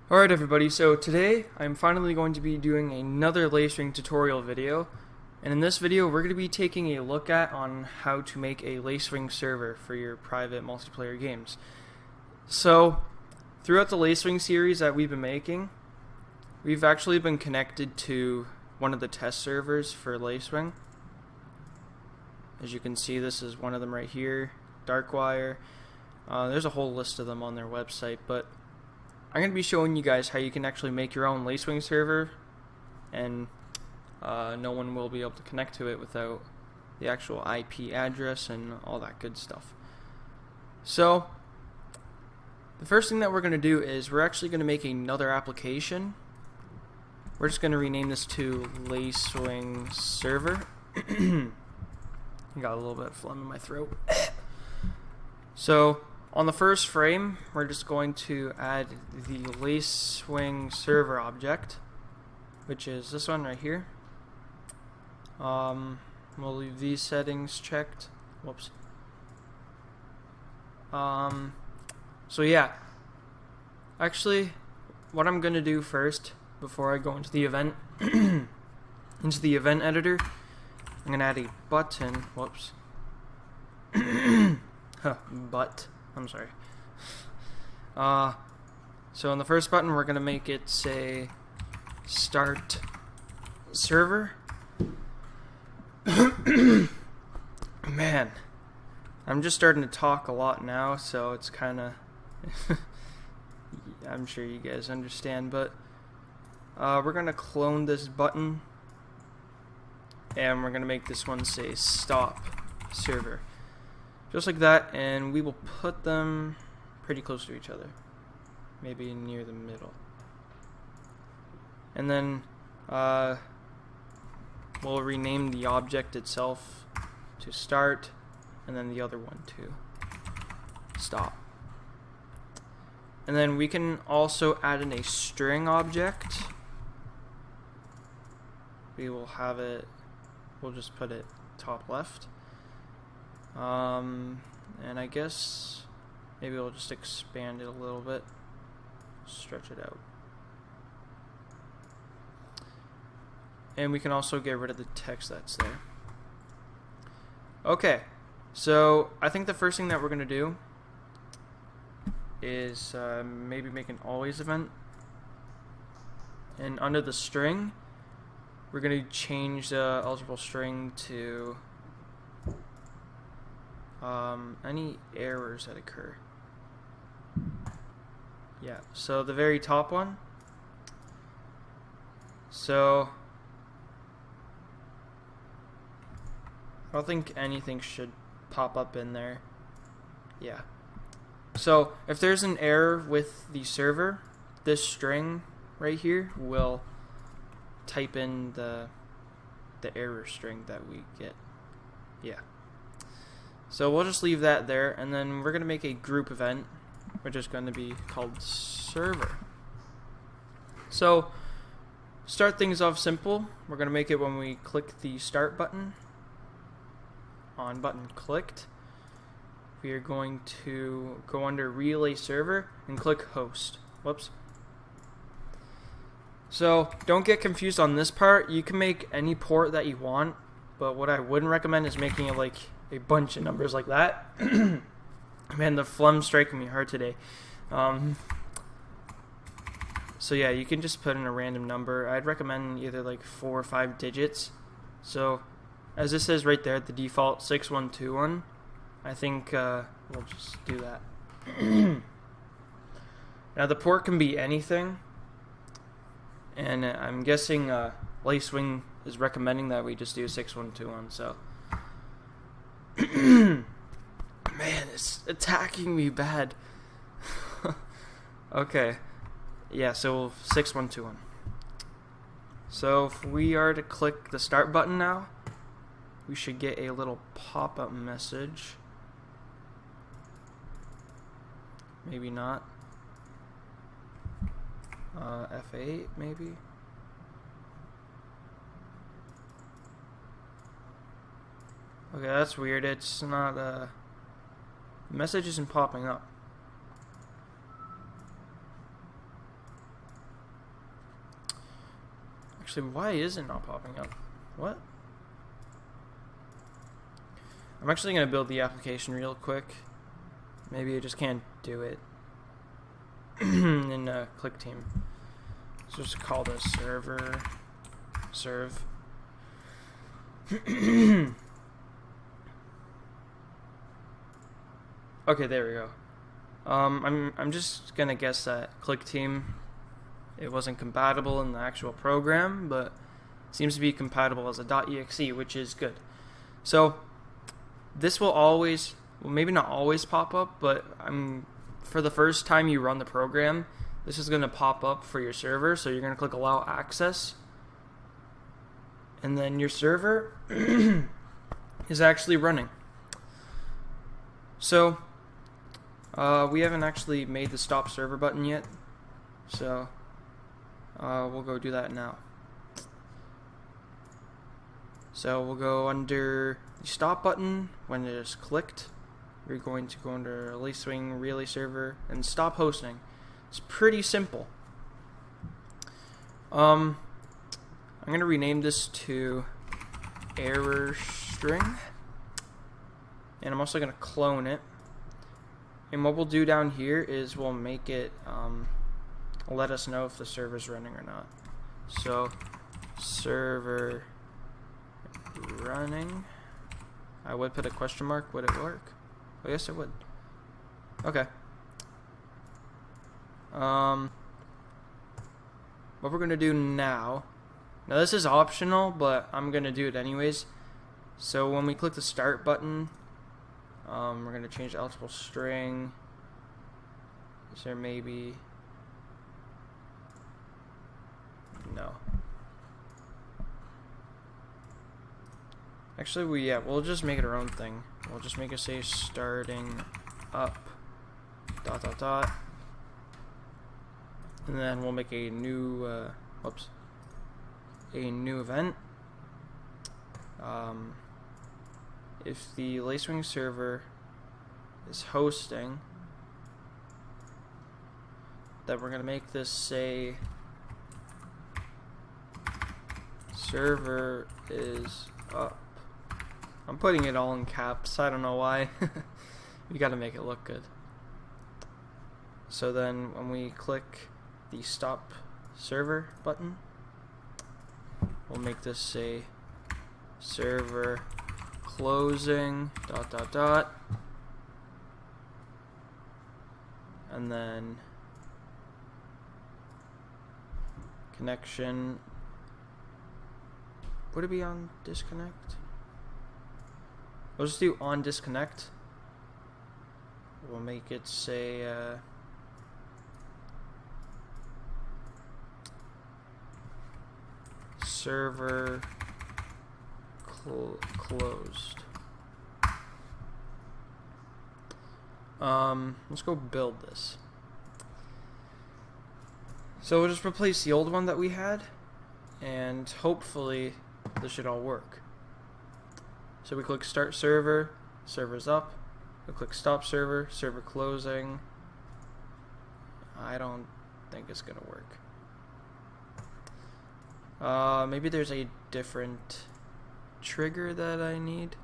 Alright everybody, so today I'm finally going to be doing another Lacewing tutorial video, and in this video we're going to be taking a look at on how to make a Lacewing server for your private multiplayer games. So throughout the Lacewing series that we've been making, we've actually been connected to one of the test servers for Lacewing. As you can see, this is one of them right here, Darkwire. There's a whole list of them on their website, but I'm going to be showing you guys how you can actually make your own Lacewing server, and no one will be able to connect to it without the actual IP address and all that good stuff. So the first thing that we're going to do is we're actually going to make another application. We're just going to rename this to Lacewing server. Got a little bit of phlegm in my throat. So on the first frame, we're just going to add the Lacewing server object, which is this one right here. We'll leave these settings checked. Whoops. So yeah, actually, what I'm gonna do first, before I go into the event, into the event editor, I'm gonna add a button. Whoops. But. I'm sorry. So in the first button, we're gonna make it say start server. Man, I'm just starting to talk a lot now, so it's kind of I'm sure you guys understand, but we're gonna clone this button and we're gonna make this one say stop server. Just like that, and we will put them pretty close to each other, maybe near the middle. And then we'll rename the object itself to start, and then the other one to stop. And then we can also add in a string object. We will have it, we'll just put it top left. And I guess maybe we'll just expand it a little bit, stretch it out. And we can also get rid of the text that's there. Okay, so I think the first thing that we're going to do is maybe make an always event. And under the string, we're going to change the eligible string to any errors that occur. Yeah, so the very top one. So I don't think anything should pop up in there. Yeah. So if there's an error with the server, this string right here will type in the error string that we get. Yeah. So we'll just leave that there, and then we're going to make a group event, which is going to be called server. So start things off simple. We're going to make it when we click the start button. On button clicked, we are going to go under relay server and click host. Whoops. So don't get confused on this part. You can make any port that you want, but what I wouldn't recommend is making it like a bunch of numbers like that. Man, the phlegm's striking me hard today. So yeah, you can just put in a random number. I'd recommend either like 4 or 5 digits. So as this says right there at the default 6121, I think we'll just do that. Now the port can be anything, and I'm guessing Lacewing is recommending that we just do 6121. So man, it's attacking me bad. Okay, yeah, so 6121. So if we are to click the start button now, we should get a little pop-up message. Maybe not. F8 maybe. Okay, that's weird. It's not the message isn't popping up. Actually, why is it not popping up? What? I'm actually going to build the application real quick. Maybe I just can't do it in Clickteam. So just call this server serve. Okay, there we go. I'm just gonna guess that Clickteam, it wasn't compatible in the actual program, but seems to be compatible as a .exe, which is good. So this will always, well, maybe not always pop up, but for the first time you run the program, this is gonna pop up for your server. So you're gonna click allow access, and then your server is actually running. So we haven't actually made the stop server button yet, so we'll go do that now. So we'll go under the stop button. When it is clicked, we're going to go under Lacewing Relay Server and stop hosting. It's pretty simple. I'm going to rename this to error string, and I'm also going to clone it. And what we'll do down here is we'll make it let us know if the server's running or not. So server running. I would put a question mark. Would it work? Oh, yes, it would. Okay. What we're gonna do now this is optional, but I'm gonna do it anyways. So when we click the start button, we're gonna change the eligible string. Is there maybe no? Actually, we'll just make it our own thing. We'll just make it say starting up ... and then we'll make a new a new event. If the Lacewing server is hosting, then we're gonna make this say server is up. I'm putting it all in caps. I don't know why. You gotta make it look good. So then when we click the stop server button, we'll make this say server closing ... and then connection. Would it be on disconnect? We'll just do on disconnect. We'll make it say server closed. Let's go build this. So we'll just replace the old one that we had, and hopefully this should all work. So we click start server, server's up. We click stop server, server closing. I don't think it's gonna work. Maybe there's a different trigger that I need.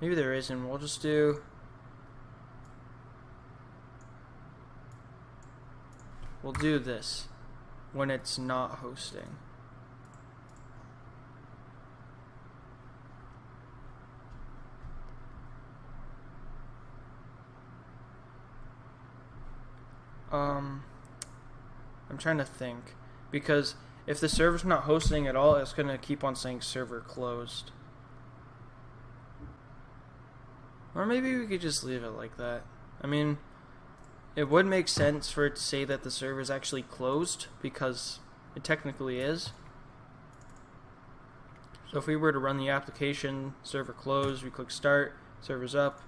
Maybe there isn't. We'll just do this when it's not hosting. I'm trying to think, because if the server's not hosting at all, it's gonna keep on saying server closed. Or maybe we could just leave it like that. I mean, it would make sense for it to say that the server is actually closed, because it technically is. So if we were to run the application, server closed, we click start, server's up,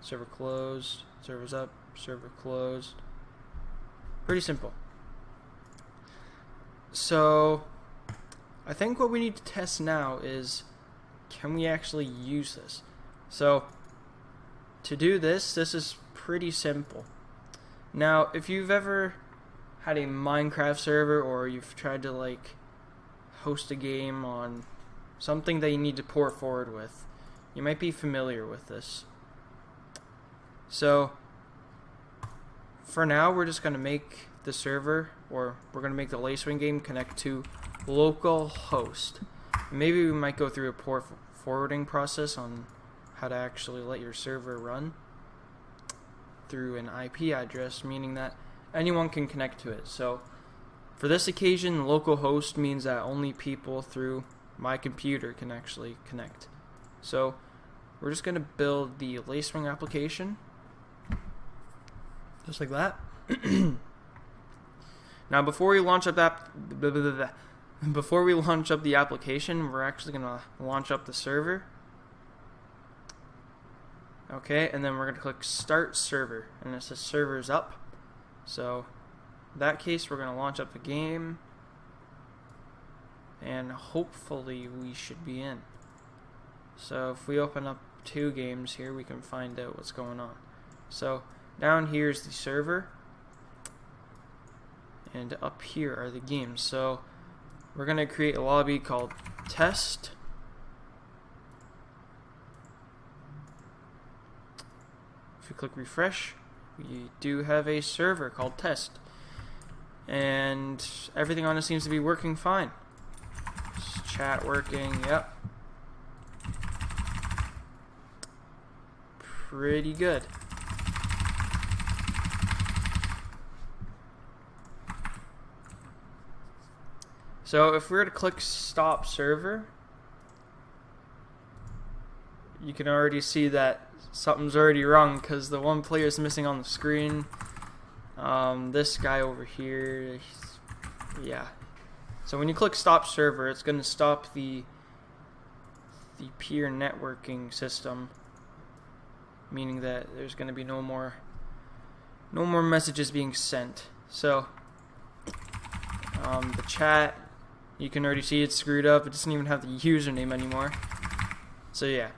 server closed, server's up, server closed. Pretty simple. So I think what we need to test now is, can we actually use this? So to do this is pretty simple. Now, if you've ever had a Minecraft server, or you've tried to like host a game on something that you need to port forward with, you might be familiar with this. So for now, we're just going to make the server, or we're going to make the Lacewing game connect to local host. Maybe we might go through a port forwarding process on how to actually let your server run through an IP address, meaning that anyone can connect to it. So for this occasion, local host means that only people through my computer can actually connect. So we're just going to build the Lacewing application just like that. Now before we launch up the application, we're actually going to launch up the server. Okay, and then we're going to click Start Server, and it says Server's up. So in that case, we're going to launch up the game, and hopefully we should be in. So if we open up 2 games here, we can find out what's going on. So down here is the server, and up here are the games. So we're going to create a lobby called Test. If we click refresh, we do have a server called Test, and everything on it seems to be working fine. Is chat working? Yep. Pretty good. So if we were to click Stop Server, you can already see that something's already wrong because the one player is missing on the screen. This guy over here, yeah. So when you click Stop Server, it's going to stop the peer networking system, meaning that there's going to be no more messages being sent. So the chat, you can already see it's screwed up. It doesn't even have the username anymore. So yeah.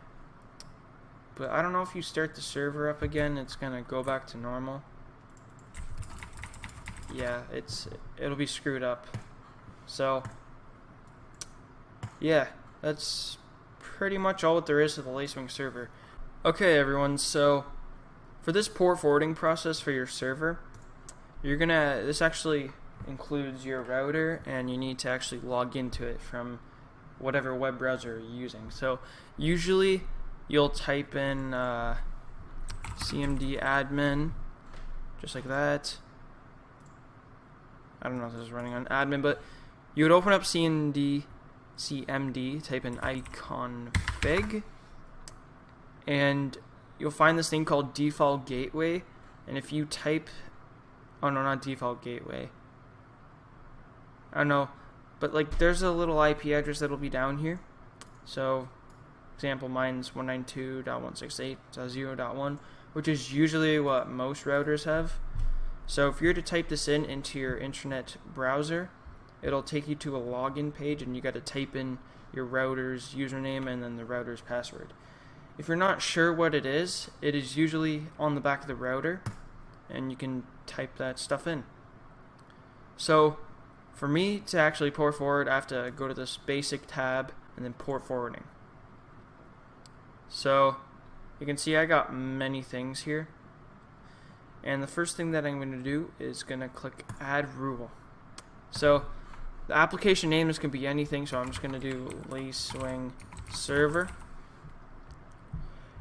But I don't know if you start the server up again, it's gonna go back to normal. Yeah, it'll be screwed up. So yeah, that's pretty much all what there is to the Lacewing server. Okay everyone, so for this port forwarding process for your server, this actually includes your router, and you need to actually log into it from whatever web browser you're using. So usually you'll type in cmd admin, just like that. I don't know if this is running on admin, but you would open up cmd, type in iconfig, and you'll find this thing called default gateway. And if you type, oh no, not default gateway, I don't know, but like there's a little IP address that'll be down here. So example, mine's 192.168.0.1, which is usually what most routers have. So if you're to type this into your internet browser, it'll take you to a login page, and you got to type in your router's username and then the router's password. If you're not sure what it is usually on the back of the router, and you can type that stuff in. So for me to actually port forward, I have to go to this basic tab and then port forwarding. So you can see I got many things here, and the first thing that I'm going to do is going to click add rule. So the application name is going to be anything, so I'm just going to do Lacewing server,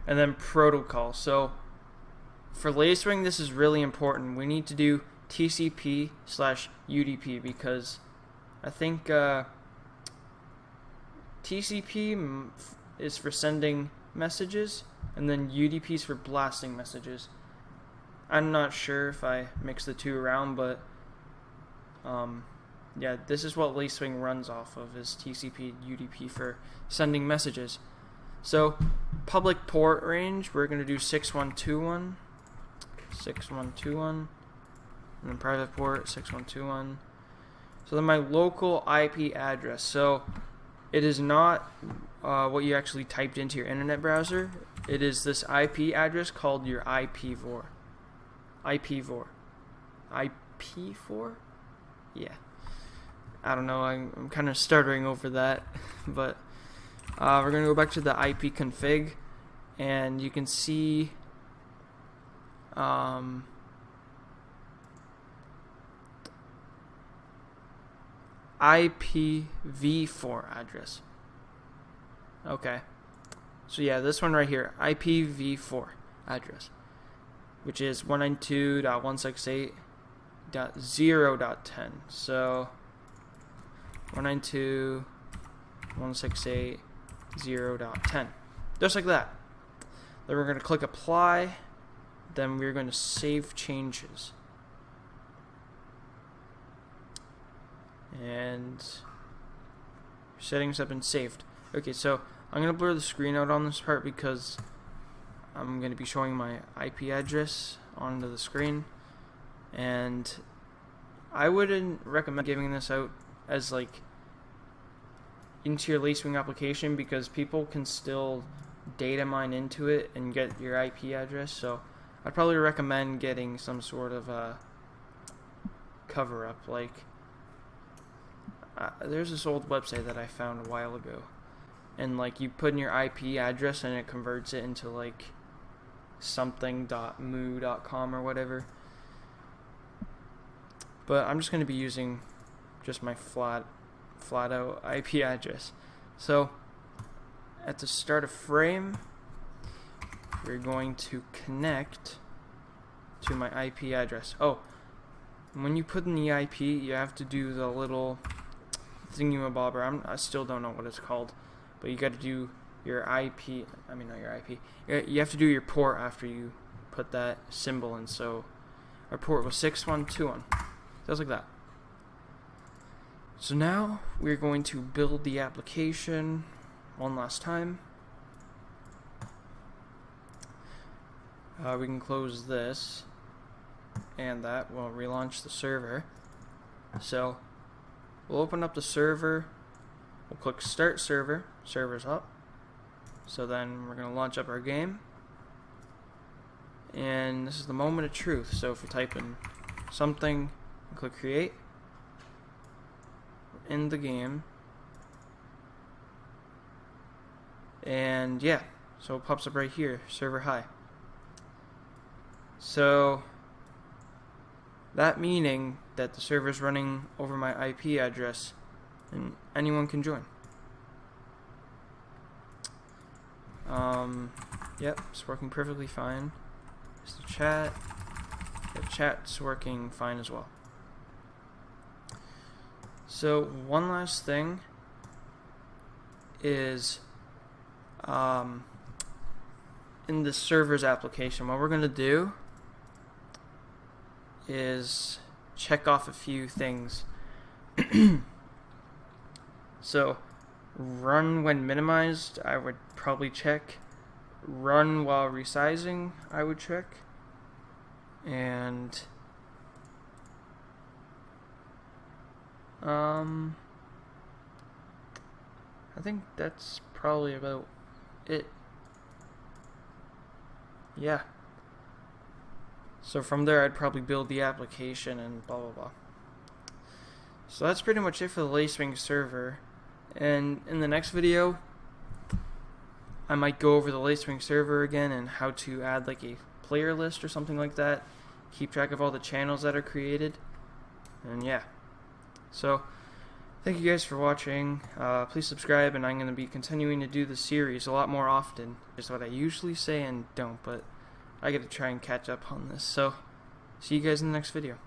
and then protocol. So for Lacewing, this is really important. We need to do TCP/UDP because I think TCP is for sending messages, and then UDP is for blasting messages. I'm not sure if I mix the two around, but yeah, this is what Lacewing runs off of, is TCP, UDP for sending messages. So public port range, we're going to do 6121, and then private port 6121, So then my local IP address. So it is not what you actually typed into your internet browser. It is this IP address called your IPv4. IPv4. IP4? Yeah. I don't know. I'm kind of stuttering over that, but we're gonna go back to the IP config, and you can see IPv4 address. Okay. So yeah, this one right here, IPv4 address, which is 192.168.0.10. So 192.168.0.10. Just like that. Then we're going to click apply. Then we're going to save changes. And settings have been saved. Okay, so I'm going to blur the screen out on this part because I'm going to be showing my IP address onto the screen. And I wouldn't recommend giving this out as like into your Lacewing application because people can still data mine into it and get your IP address. So I'd probably recommend getting some sort of cover up. Like there's this old website that I found a while ago, and like you put in your IP address and it converts it into like something.moo.com or whatever. But I'm just going to be using just my flat out IP address. So at the start of frame, we're going to connect to my IP address. Oh, when you put in the IP, you have to do the little thingamabobber. I still don't know what it's called, but you got to do your IP. I mean, not your IP. You have to do your port after you put that symbol in. So our port was 6121. Just like that. So now we're going to build the application one last time. We can close this and that. We'll relaunch the server. So we'll open up the server. We'll click Start Server. Server's up. So then we're going to launch up our game. And this is the moment of truth. So if we type in something, click Create. In the game. And yeah, so it pops up right here, server high. So that meaning that the server is running over my IP address and anyone can join. Yep, it's working perfectly fine. There's the chat. The chat's working fine as well. So one last thing is in the server's application, what we're going to do is check off a few things. So run when minimized, I would probably check. Run while resizing, I would check. And I think that's probably about it. Yeah. So from there I'd probably build the application and blah blah blah. So that's pretty much it for the Lacewing server. And in the next video I might go over the Lacewing server again and how to add like a player list or something like that. Keep track of all the channels that are created. And yeah. So thank you guys for watching. Please subscribe, and I'm going to be continuing to do the series a lot more often. Is what I usually say and don't, but I got to try and catch up on this. So see you guys in the next video.